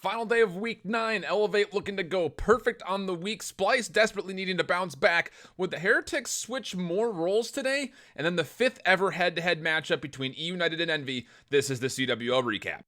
Final day of week 9. Elevate looking to go perfect on the week. Splice desperately needing to bounce back. Would the Heretics switch more roles today? And then the 5th ever head-to-head matchup between eUnited and Envy. This is the CWL recap.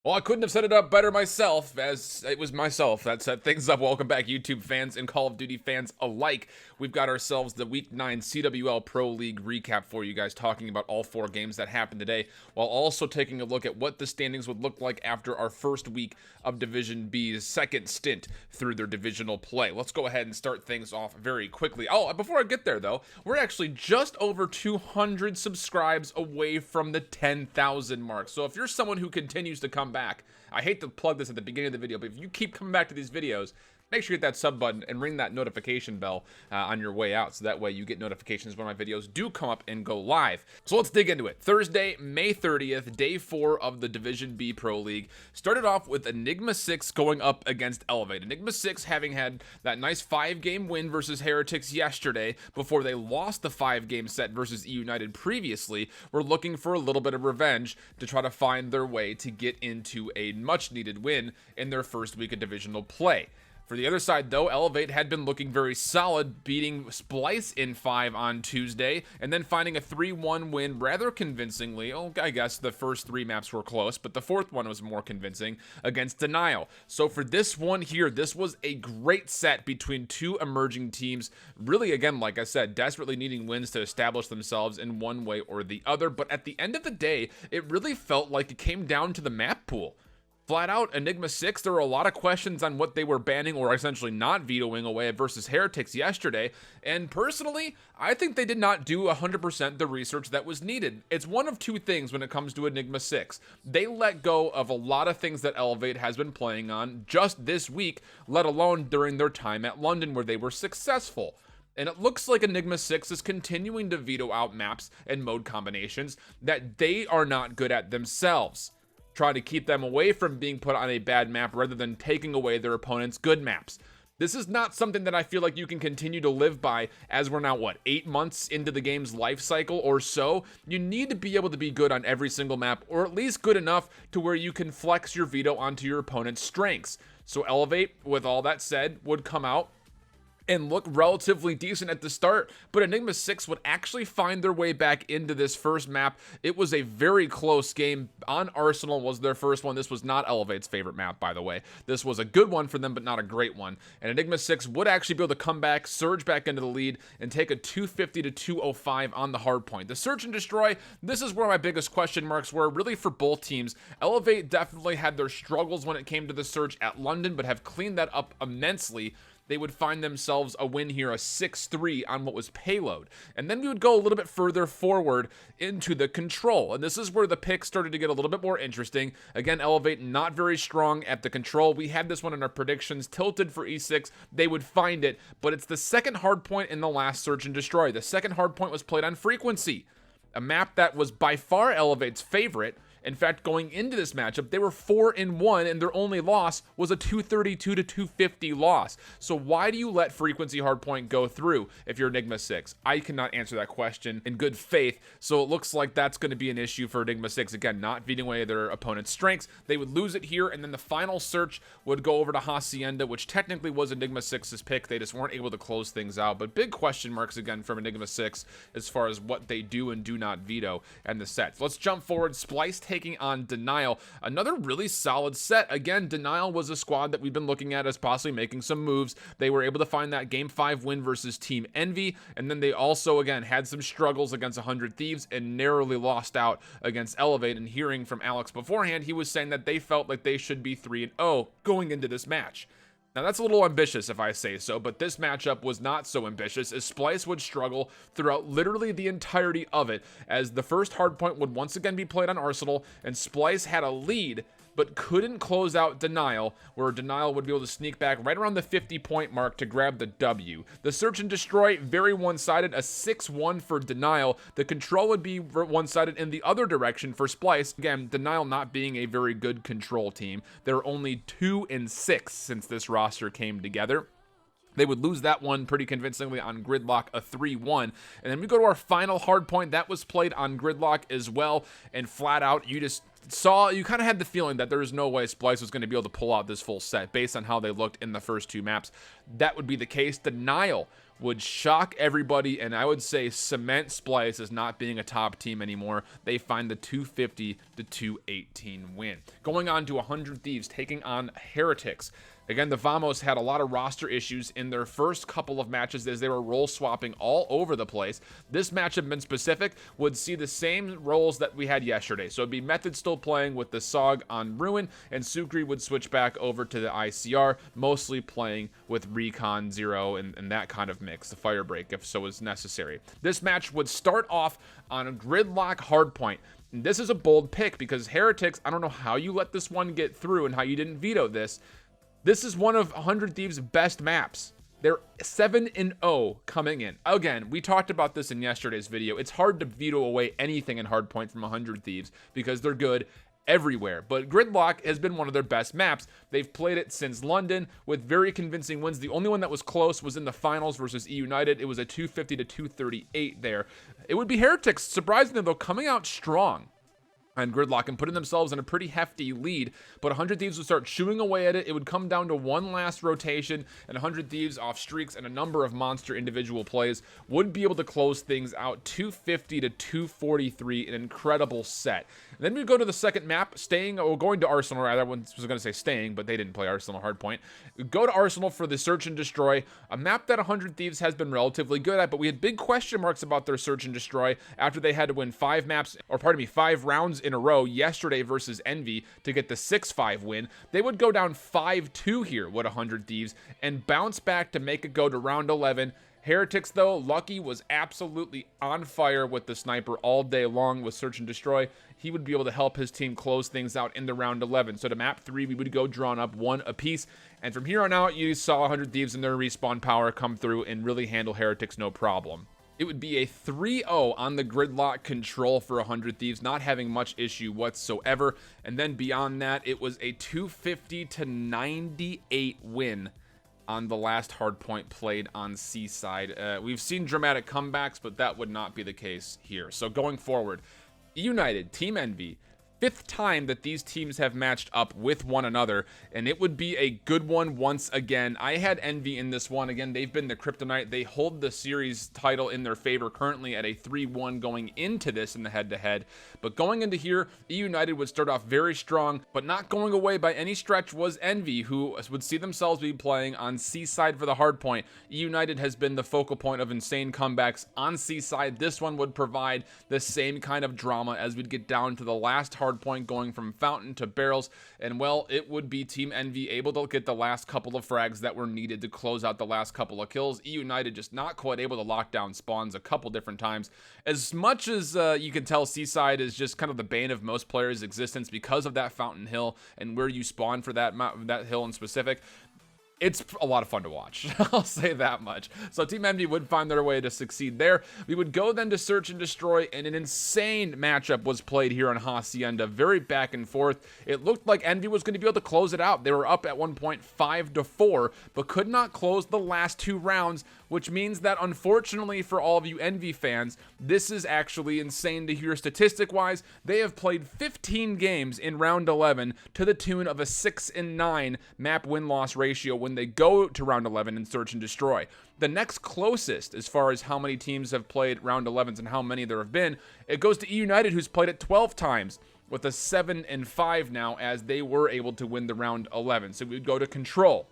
Well, I couldn't have set it up better myself, as it was myself that set things up. Welcome back, YouTube fans and Call of Duty fans alike. We've got ourselves the Week 9 CWL Pro League recap for you guys, talking about all 4 games that happened today, while also taking a look at what the standings would look like after our first week of Division B's second stint through their divisional play. Let's go ahead and start things off very quickly. Oh, before I get there, though, we're actually just over 200 subscribes away from the 10,000 mark. So if you're someone who continues to come back, I hate to plug this at the beginning of the video, but if you keep coming back to these videos, make sure you hit that sub button and ring that notification bell on your way out, so that way you get notifications when my videos do come up and go live. So let's dig into it. Thursday, May 30th, day 4 of the Division B Pro League. Started off with Enigma 6 going up against Elevate. Enigma 6 having had that nice 5-game win versus Heretics yesterday before they lost the 5-game set versus eUnited previously. Were looking for a little bit of revenge to try to find their way to get into a much needed win in their first week of divisional play. For the other side, though, Elevate had been looking very solid, beating Splice in 5 on Tuesday, and then finding a 3-1 win rather convincingly. Oh, I guess the first 3 maps were close, but the 4th one was more convincing against Denial. So for this one here, this was a great set between 2 emerging teams. Really, again, like I said, desperately needing wins to establish themselves in one way or the other. But at the end of the day, it really felt like it came down to the map pool. Flat out, Enigma 6, there were a lot of questions on what they were banning or essentially not vetoing away versus Heretics yesterday, and personally, I think they did not do 100% the research that was needed. It's one of 2 things when it comes to Enigma 6. They let go of a lot of things that Elevate has been playing on just this week, let alone during their time at London where they were successful. And it looks like Enigma 6 is continuing to veto out maps and mode combinations that they are not good at themselves, trying to keep them away from being put on a bad map rather than taking away their opponent's good maps. This is not something that I feel like you can continue to live by as we're now, 8 months into the game's life cycle or so. You need to be able to be good on every single map, or at least good enough to where you can flex your veto onto your opponent's strengths. So Elevate, with all that said, would come out and look relatively decent at the start, but Enigma 6 would actually find their way back into this first map. It was a very close game. On Arsenal was their first one. This was not Elevate's favorite map, by the way. This was a good one for them, but not a great one. And Enigma 6 would actually be able to come back, surge back into the lead, and take a 250 to 205 on the hard point. The Search and Destroy, this is where my biggest question marks were, really for both teams. Elevate definitely had their struggles when it came to the Search at London, but have cleaned that up immensely. They would find themselves a win here, a 6-3 on what was Payload. And then we would go a little bit further forward into the Control. And this is where the pick started to get a little bit more interesting. Again, Elevate not very strong at the Control. We had this one in our predictions, tilted for E6. They would find it, but it's the second hard point in the last Search and Destroy. The second hard point was played on Frequency, a map that was by far Elevate's favorite. In fact, going into this matchup, they were 4-1, and their only loss was a 232 to 250 loss. So why do you let Frequency Hardpoint go through if you're Enigma 6? I cannot answer that question in good faith, so it looks like that's going to be an issue for Enigma 6. Again, not beating away their opponent's strengths. They would lose it here, and then the final search would go over to Hacienda, which technically was Enigma 6's pick. They just weren't able to close things out. But big question marks again from Enigma 6 as far as what they do and do not veto and the sets. Let's jump forward. Splice taking on Denial. Another really solid set. Again, Denial was a squad that we've been looking at as possibly making some moves. They were able to find that Game 5 win versus Team Envy, and then they also, again, had some struggles against 100 Thieves and narrowly lost out against Elevate. And hearing from Alex beforehand, he was saying that they felt like they should be 3-0 going into this match. Now, that's a little ambitious if I say so, but this matchup was not so ambitious, as Splice would struggle throughout literally the entirety of it, as the first hardpoint would once again be played on Arsenal, and Splice had a lead, but couldn't close out Denial, where Denial would be able to sneak back right around the 50-point mark to grab the W. The Search and Destroy, very one-sided, a 6-1 for Denial. The Control would be one-sided in the other direction for Splice. Again, Denial not being a very good Control team. They're only 2-6 since this roster came together. They would lose that one pretty convincingly on Gridlock, a 3-1. And then we go to our final hard point. That was played on Gridlock as well. And flat out, you just saw, you kind of had the feeling that there was no way Splice was going to be able to pull out this full set based on how they looked in the first 2 maps. That would be the case. Denial would shock everybody, and I would say cement Splice as not being a top team anymore. They find the 250 to 218 win. Going on to 100 Thieves, taking on Heretics. Again, the Vamos had a lot of roster issues in their first couple of matches as they were role swapping all over the place. This matchup in specific would see the same roles that we had yesterday. So it'd be Method still playing with the Sog on Ruin, and Sukri would switch back over to the ICR, mostly playing with Recon Zero and that kind of mix, the Firebreak if so is necessary. This match would start off on a Gridlock hardpoint. This is a bold pick because Heretics, I don't know how you let this one get through and how you didn't veto this. This is one of 100 Thieves' best maps. They're 7-0 coming in. Again, we talked about this in yesterday's video. It's hard to veto away anything in hardpoint from 100 Thieves because they're good everywhere. But Gridlock has been one of their best maps. They've played it since London with very convincing wins. The only one that was close was in the finals versus eUnited. It was a 250 to 238 there. It would be Heretics, surprisingly though, coming out strong and Gridlock and putting themselves in a pretty hefty lead, but 100 Thieves would start chewing away at it. It would come down to one last rotation, and 100 Thieves off streaks and a number of monster individual plays would be able to close things out 250 to 243, an incredible set. And then we go to the second map, going to Arsenal, rather. I was going to say staying, but they didn't play Arsenal hardpoint. Go to Arsenal for the Search and Destroy, a map that 100 Thieves has been relatively good at, but we had big question marks about their Search and Destroy after they had to win 5 rounds in a row yesterday versus Envy to get the 6-5 win. They would go down 5-2 here with 100 Thieves and bounce back to make it go to round 11. Heretics, though, Lucky was absolutely on fire with the sniper all day long with Search and Destroy. He would be able to help his team close things out in the round 11. So to map 3, we would go drawn up 1 apiece. And from here on out, you saw 100 Thieves and their respawn power come through and really handle Heretics no problem. It would be a 3-0 on the Gridlock control for 100 Thieves, not having much issue whatsoever. And then beyond that, it was a 250 to 98 win on the last hardpoint played on Seaside. We've seen dramatic comebacks, but that would not be the case here. So going forward, eUnited, Team Envy, 5th time that these teams have matched up with one another, and it would be a good one once again. I had Envy in this one. Again, they've been the kryptonite. They hold the series title in their favor currently at a 3-1 going into this in the head-to-head. But going into here, eUnited would start off very strong, but not going away by any stretch was Envy, who would see themselves be playing on Seaside for the hardpoint. eUnited has been the focal point of insane comebacks on Seaside. This one would provide the same kind of drama as we'd get down to the last hard point going from fountain to barrels, and well, it would be Team Envy able to get the last couple of frags that were needed to close out the last couple of kills. eUnited just not quite able to lock down spawns a couple different times. As much as you can tell, Seaside is just kind of the bane of most players' existence because of that fountain hill and where you spawn for that hill in specific. It's a lot of fun to watch. I'll say that much. So Team Envy would find their way to succeed there. We would go then to Search and Destroy, and an insane matchup was played here on Hacienda. Very back and forth. It looked like Envy was going to be able to close it out. They were up at one point 5-4, but could not close the last 2 rounds, which means that unfortunately for all of you Envy fans, this is actually insane to hear statistic-wise. They have played 15 games in round 11 to the tune of a 6-9 map win-loss ratio when they go to round 11 and Search and Destroy. The next closest, as far as how many teams have played round 11s and how many there have been, it goes to eUnited, who's played it 12 times with a 7-5 now, as they were able to win the round 11. So we would go to Control.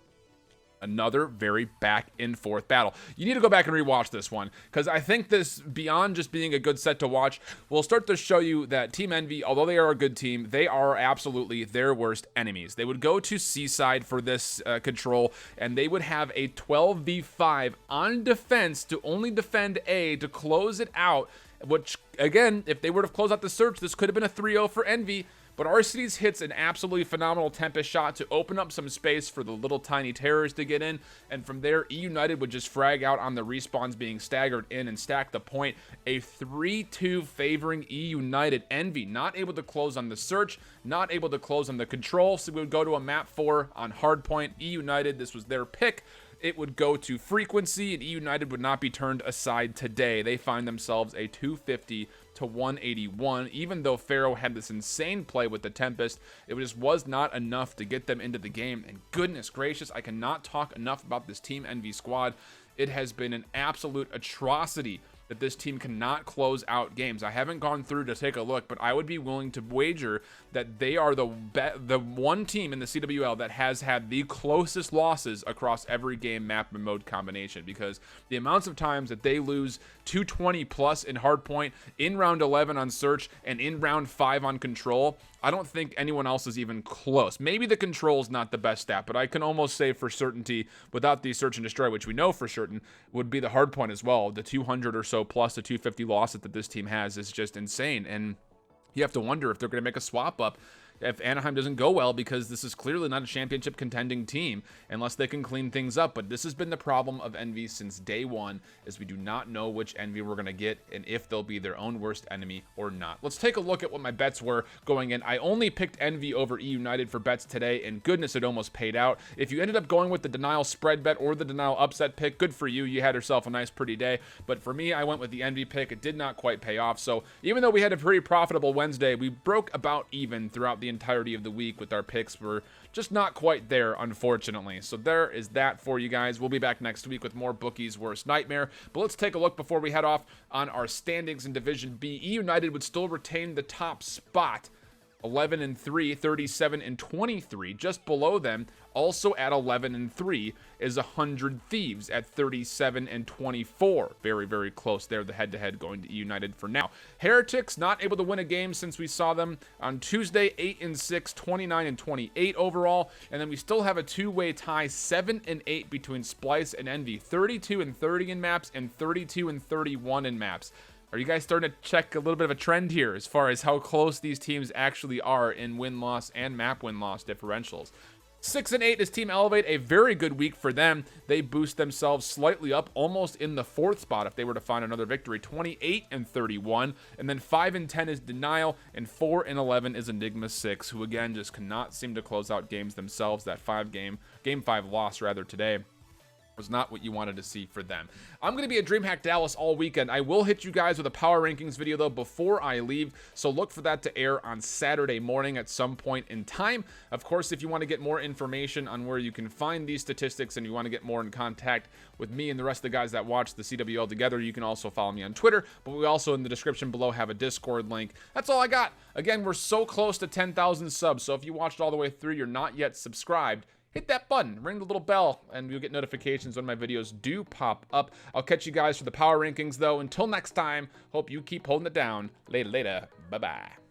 Another very back and forth battle. You need to go back and rewatch this one, because I think this, beyond just being a good set to watch, will start to show you that Team Envy, although they are a good team, they are absolutely their worst enemies. They would go to Seaside for this control, and they would have a 12v5 on defense to only defend A to close it out, which, again, if they would have closed out the search, this could have been a 3-0 for Envy. But Arcides hits an absolutely phenomenal Tempest shot to open up some space for the little tiny terrors to get in, and from there, eUnited would just frag out on the respawns being staggered in and stack the point. A 3-2 favoring eUnited. Envy not able to close on the search, not able to close on the control, so we would go to a map 4 on hardpoint. eUnited, this was their pick. it would go to frequency, and eUnited would not be turned aside today. They find themselves a 250 to 181. Even though Pharaoh had this insane play with the Tempest, it just was not enough to get them into the game. And goodness gracious, I cannot talk enough about this Team Envy squad. It has been an absolute atrocity that this team cannot close out games. I haven't gone through to take a look, but I would be willing to wager that they are the one team in the CWL that has had the closest losses across every game, map, and mode combination, because the amounts of times that they lose 220 plus in hardpoint, in round 11 on search, and in round 5 on control, I don't think anyone else is even close. Maybe the control is not the best stat, but I can almost say for certainty, without the search and destroy, which we know for certain, would be the hardpoint as well. The 200 or so plus the 250 losses that this team has is just insane. And you have to wonder if they're going to make a swap up if Anaheim doesn't go well, because this is clearly not a championship contending team unless they can clean things up. But this has been the problem of Envy since day one, is we do not know which Envy we're going to get and if they'll be their own worst enemy or not. Let's take a look at what my bets were going in. I only picked Envy over eUnited for bets today, and goodness, it almost paid out. If you ended up going with the denial spread bet or the denial upset pick, good for you. You had yourself a nice pretty day. But for me, I went with the Envy pick. It did not quite pay off. So even though we had a pretty profitable Wednesday, we broke about even throughout the entirety of the week with our picks. We're just not quite there, unfortunately. So there is that for you guys. We'll be back next week with more Bookie's Worst Nightmare. But let's take a look before we head off on our standings in Division B. eUnited would still retain the top spot, 11-3, 37-23. Just below them, also at 11-3, is 100 Thieves at 37-24. Very, very close there. The head-to-head going to eUnited for now. Heretics not able to win a game since we saw them on Tuesday. 8-6, 29-28 overall. And then we still have a two-way tie, 7-8 between Splice and Envy. 32-30 in maps and 32-31 in maps. Are you guys starting to check a little bit of a trend here as far as how close these teams actually are in win-loss and map win-loss differentials? 6-8 is Team Elevate, a very good week for them. They boost themselves slightly up, almost in the 4th spot if they were to find another victory. 28-31, and then 5-10 is Denial, and 4-11 is Enigma 6, who again just cannot seem to close out games themselves. That game 5 loss rather today was not what you wanted to see for them. I'm going to be at DreamHack Dallas all weekend. I will hit you guys with a power rankings video though before I leave, so look for that to air on Saturday morning at some point in time. Of course, if you want to get more information on where you can find these statistics and you want to get more in contact with me and the rest of the guys that watch the CWL together, you can also follow me on Twitter, but we also in the description below have a Discord link. That's all I got. Again, we're so close to 10,000 subs, so if you watched all the way through, you're not yet subscribed, hit that button, ring the little bell, and you'll get notifications when my videos do pop up. I'll catch you guys for the power rankings, though. Until next time, hope you keep holding it down. Later. Bye-bye.